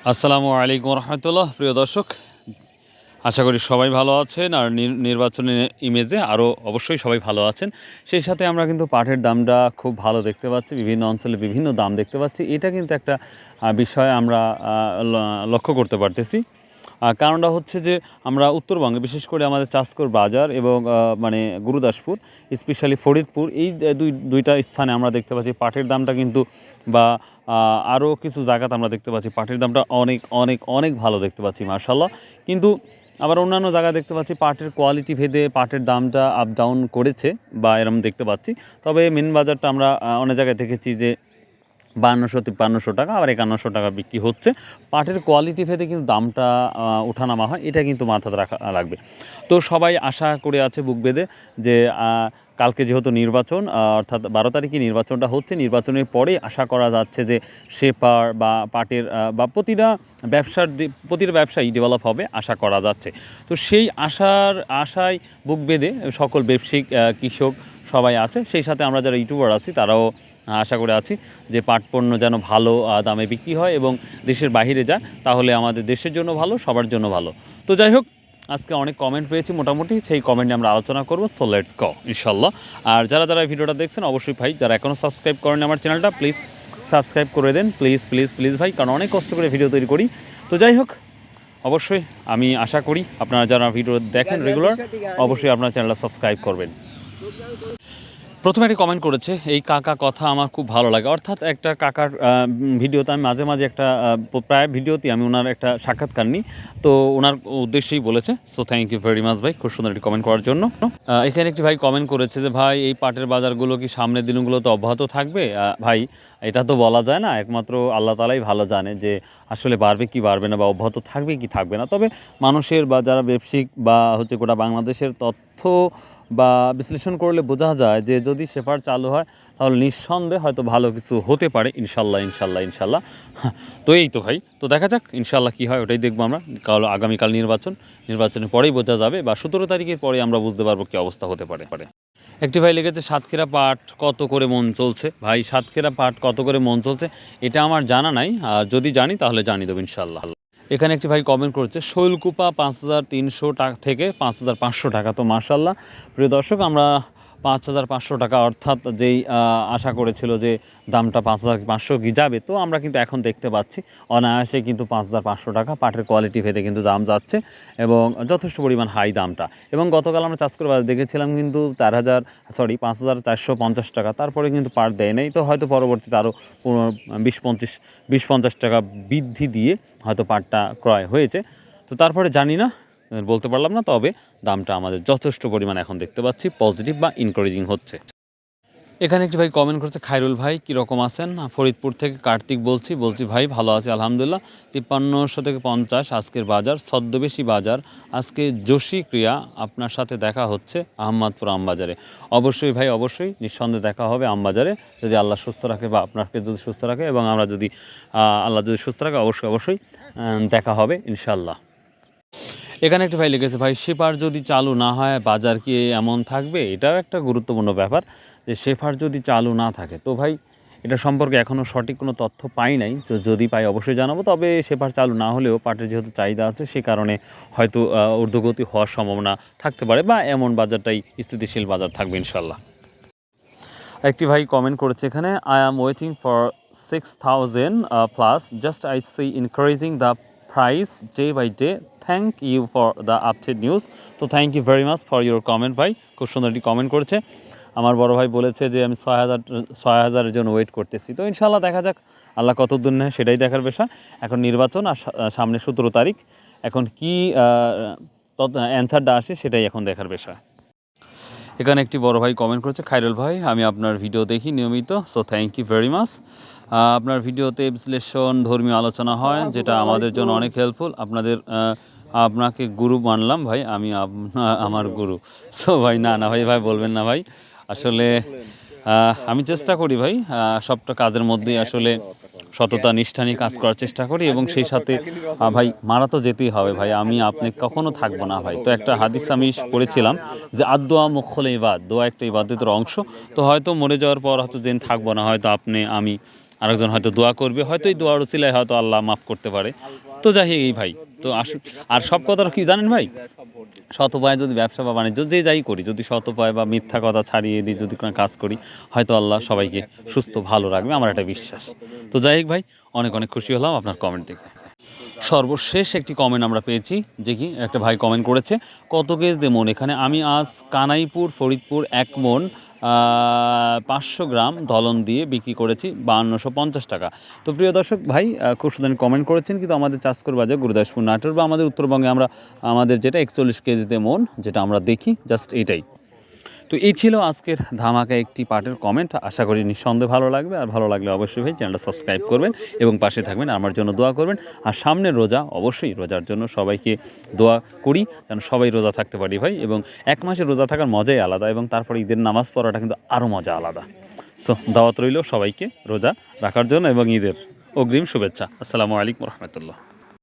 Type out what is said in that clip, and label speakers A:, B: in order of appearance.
A: আসসালামু আলাইকুম রহমতুল্লাহ। প্রিয় দর্শক, আশা করি সবাই ভালো আছেন আর নির্বাচনের ইমেজে আরও অবশ্যই সবাই ভালো আছেন। সেই সাথে আমরা কিন্তু পাটের দামটা খুব ভালো দেখতে পাচ্ছি, বিভিন্ন অঞ্চলে বিভিন্ন দাম দেখতে পাচ্ছি। এটা কিন্তু একটা বিষয় আমরা লক্ষ্য করতে পারতেছি। কারণটা হচ্ছে যে আমরা উত্তরবঙ্গে বিশেষ করে আমাদের চাষকর বাজার এবং মানে গুরুদাসপুর, স্পেশালি ফরিদপুর, এই দুইটা স্থানে আমরা দেখতে পাচ্ছি পাটের দামটা কিন্তু বা আরও কিছু জায়গাতে আমরা দেখতে পাচ্ছি পাটের দামটা অনেক অনেক অনেক ভালো দেখতে পাচ্ছি মাশাআল্লাহ। কিন্তু আবার অন্যান্য জায়গায় দেখতে পাচ্ছি পাটের কোয়ালিটি ভেদে পাটের দামটা আপ ডাউন করেছে বা এরকম দেখতে পাচ্ছি। তবে মেন বাজারটা আমরা অনেক জায়গায় দেখেছি যে 5200-5300 টাকা, আবার 5100 টাকা বিক্রি হচ্ছে। পাটের কোয়ালিটি ভেদে কিন্তু দামটা ওঠানামা হয়, এটা কিন্তু মাথাতে রাখা লাগবে। তো সবাই আশা করে আছে বুক বেঁধে যে কালকে যেহেতু নির্বাচন, অর্থাৎ 12 তারিখে নির্বাচনটা হচ্ছে, নির্বাচনের পরে আশা করা যাচ্ছে যে সেপার বা পাটের বা প্রতিটা ব্যবসায়ী ডেভেলপ হবে আশা করা যাচ্ছে। তো সেই আশায় বুক বেঁধে সকল ব্যবসায়িক কৃষক সবাই আছে। সেই সাথে আমরা যারা ইউটিউবার আছি তারাও আশা করে আছি যে পাট পণ্য যেন ভালো দামে বিক্রি হয় এবং দেশের বাইরে যায়, তাহলে আমাদের দেশের জন্য ভালো, সবার জন্য ভালো। তো যাই হোক, আজকে অনেক কমেন্ট পেয়েছি, মোটামুটি সেই কমেন্টে আমরা আলোচনা করব। সো লেটস গো ইনশাল্লাহ। আর যারা এই ভিডিওটা দেখছেন অবশ্যই ভাই, যারা এখনও সাবস্ক্রাইব করেন আমার চ্যানেলটা, প্লিজ সাবস্ক্রাইব করে দেন, প্লিজ প্লিজ প্লিজ ভাই, কারণ অনেক কষ্ট করে ভিডিও তৈরি করি। তো যাই হোক, অবশ্যই আমি আশা করি আপনারা যারা ভিডিও দেখেন রেগুলার, অবশ্যই আপনার চ্যানেলটা সাবস্ক্রাইব করবেন। প্রথমে একটি কমেন্ট করেছে, এই কাকা কথা আমার খুব ভালো লাগে। অর্থাৎ একটা কাকার ভিডিওতে আমি মাঝে মাঝে একটা প্রায় ভিডিওতে আমি ওনার একটা সাক্ষাৎকার নিই, তো ওনার উদ্দেশ্যেই বলেছে। So thank you very much ভাই, খুব সুন্দর একটি কমেন্ট করার জন্য। এখানে একটি ভাই কমেন্ট করেছে যে ভাই, এই পাটের বাজারগুলো কি সামনের দিনগুলোতে অব্যাহত থাকবে? ভাই, এটা তো বলা যায় না, একমাত্র আল্লাহ তাআলাই ভালো জানে যে আসলে বাড়বে কি বাড়বে না, বা অব্যাহত থাকবে কি থাকবে না। তবে মানুষের বা যারা ব্যবসায়িক বা গোটা বাংলাদেশের তথ্য বা বিশ্লেষণ করলে বোঝা যায় যে যদি সেফার চালু হয় তাহলে নিঃসন্দেহে হয়তো ভালো কিছু হতে পারে, ইনশাল্লাহ ইনশাল্লাহ ইনশাল্লাহ। তো এই তো ভাই, তো দেখা যাক ইনশাল্লাহ কী হয়, ওটাই দেখবো আমরা। আগামীকাল নির্বাচনের পরেই বোঝা যাবে, বা 17 তারিখের পরে আমরা বুঝতে পারবো কী অবস্থা হতে পারে। একটি ভাই লিখেছে, সাতক্ষীরা পাট কত করে মন চলছে? ভাই, সাতক্ষীরা পাট কত করে মন চলছে এটা আমার জানা নাই, আর যদি জানি তাহলে জানিয়ে দেবো ইনশাল্লাহ। এখানে একটি ভাই কমেন্ট করছে, শৈলকুপা 5300 টাকা থেকে 5500 টাকা। তো মাশাল্লাহ প্রিয় দর্শক, আমরা 5500 টাকা, অর্থাৎ যেই আশা করেছিল যে দামটা 5500 কি যাবে, তো আমরা কিন্তু এখন দেখতে পাচ্ছি অনায়াসে কিন্তু 5500 টাকা পাটের কোয়ালিটি ভেদে কিন্তু দাম যাচ্ছে, এবং যথেষ্ট পরিমাণ হাই দামটা। এবং গতকাল আমরা চাষ করে দেখেছিলাম কিন্তু 5450 টাকা, তারপরে কিন্তু পাট দেয় নেই। তো হয়তো পরবর্তীতে আরও 20-50 টাকা বৃদ্ধি দিয়ে হয়তো পাটটা ক্রয় হয়েছে। তো তারপরে জানি না, বলতে পারলাম না, তবে দামটা আমাদের যথেষ্ট পরিমাণ এখন দেখতে পাচ্ছি পজিটিভ বা ইনকারেজিং হচ্ছে। এখানে একটি ভাই কমেন্ট করছে, খায়রুল ভাই কীরকম আছেন? ফরিদপুর থেকে কার্তিক বলছি ভাই, ভালো আছি আলহামদুলিল্লাহ। 5300 থেকে 50 আজকের বাজার, ছদ্মবেশী বাজার। আজকে যোশী ক্রিয়া, আপনার সাথে দেখা হচ্ছে আহমদপুর আমবাজারে। অবশ্যই ভাই, অবশ্যই নিঃসন্দেহে দেখা হবে আমবাজারে, যদি আল্লাহ সুস্থ রাখে বা আপনাকে যদি সুস্থ রাখে, এবং আমরা যদি আল্লাহ যদি সুস্থ রাখে, অবশ্যই দেখা হবে ইনশাল্লাহ। এখানে একটি ভাই লিখেছে, ভাই সেফার যদি চালু না হয় বাজার কি এমন থাকবে? এটাও একটা গুরুত্বপূর্ণ ব্যাপার, যে সেফার যদি চালু না থাকে। তো ভাই, এটা সম্পর্কে এখনও সঠিক কোনো তথ্য পাই নাই, তো যদি পাই অবশ্যই জানাবো। তবে সেফার চালু না হলেও পাটের যেহেতু চাহিদা আছে, সে কারণে হয়তো ঊর্ধ্বগতি হওয়ার সম্ভাবনা থাকতে পারে, বা এমন বাজারটাই স্থিতিশীল বাজার থাকবে ইনশাল্লাহ। একটি ভাই কমেন্ট করেছে এখানে, I am waiting for 6000 plus, just I see increasing the price day by day, thank you for the update news. তো thank you very much for your comment ভাই, খুব সুন্দর একটি কমেন্ট করেছে। আমার বড় ভাই বলেছে যে আমি 6000-6000-এর জন্য ওয়েট করতেছি। তো ইনশাল্লাহ দেখা যাক আল্লাহ কতদূর নেয়, সেটাই দেখার বিষয়। এখন নির্বাচন, আর সামনে 17 তারিখ, এখন কি অ্যান্সারটা আসে সেটাই এখন দেখার বিষয়। এখানে একটি বড় ভাই কমেন্ট করেছে, খায়রুল ভাই আমি আপনার ভিডিও দেখি নিয়মিত, so thank you very much. আপনার ভিডিওতে বিশ্লেষণ, ধর্মীয় আলোচনা হয়, যেটা আমাদের জন্য অনেক হেল্পফুল। আপনাকে গুরু মানলাম ভাই, আমি আমার গুরু। সো ভাই, না ভাই বলবেন না ভাই, আসলে আমি চেষ্টা করি ভাই, সবটা কাজের মধ্যেই আসলে সততা নিষ্ঠা নিয়ে কাজ করার চেষ্টা করি, এবং সেই সাথে ভাই মারা তো যেতেই হবে ভাই, আমি আপনি কখনো থাকবো না ভাই। তো একটা হাদিস আমি পড়েছিলাম যে আদোয়া মুখলে ইবাদ, দোয়া একটা ইবাদতের অংশ। তো হয়তো মরে যাওয়ার পর হয়তো যেন থাকবো না, হয়তো আপনি আমি আরেকজন হয়তো দোয়া করবে, হয়তো এই দোয়ার উসিলায় হয়তো আল্লাহ মাফ করতে পারে। তো যাই হোক এই ভাই, তো আসুন। আর সব কথা কি জানেন ভাই, সৎ উপায়ে যদি ব্যবসা বা বাণিজ্য যে যাই করি, যদি সৎ উপায় বা মিথ্যা কথা ছাড়িয়ে দিই, যদি কোনো কাজ করি, হয়তো আল্লাহ সবাইকে সুস্থ ভালো রাখবে, আমার একটা বিশ্বাস। তো যাই হোক ভাই, অনেক অনেক খুশি হলাম আপনার কমেন্ট দেখে। সর্বশেষ একটি কমেন্ট আমরা পেয়েছি, যে কি একটা ভাই কমেন্ট করেছে, কত কেজ দে মন এখানে, আমি আজ কানাইপুর ফরিদপুর 1 মন 500 গ্রাম দলন দিয়ে বিক্রি করেছি 5250 টাকা। তো প্রিয় দর্শক ভাই, খুব সুন্দর কমেন্ট করেছেন, কিন্তু আমাদের চাষকর বাজার গুরুদাসপুর নাটোর বা আমাদের উত্তরবঙ্গে আমরা আমাদের যেটা 41 কেজিতে মন, যেটা আমরা দেখি জাস্ট এটাই। তো এই ছিল আজকের ধামাকা একটি পার্টের কমেন্ট। আশা করি নিঃসন্দেহে ভালো লাগবে, আর ভালো লাগলে অবশ্যই ভাই চ্যানেলটা সাবস্ক্রাইব করবেন এবং পাশে থাকবেন, আমার জন্য দোয়া করবেন। আর সামনের রোজা, অবশ্যই রোজার জন্য সবাইকে দোয়া করি যেন সবাই রোজা থাকতে পারি ভাই, এবং 1 মাসের রোজা থাকার মজাই আলাদা, এবং তারপরে ঈদের নামাজ পড়াটা কিন্তু আরও মজা আলাদা। সো দাওয়াত রইল সবাইকে রোজা রাখার জন্য, এবং ঈদের অগ্রিম শুভেচ্ছা। আসসালামু আলাইকুম রহমতুল্লাহ।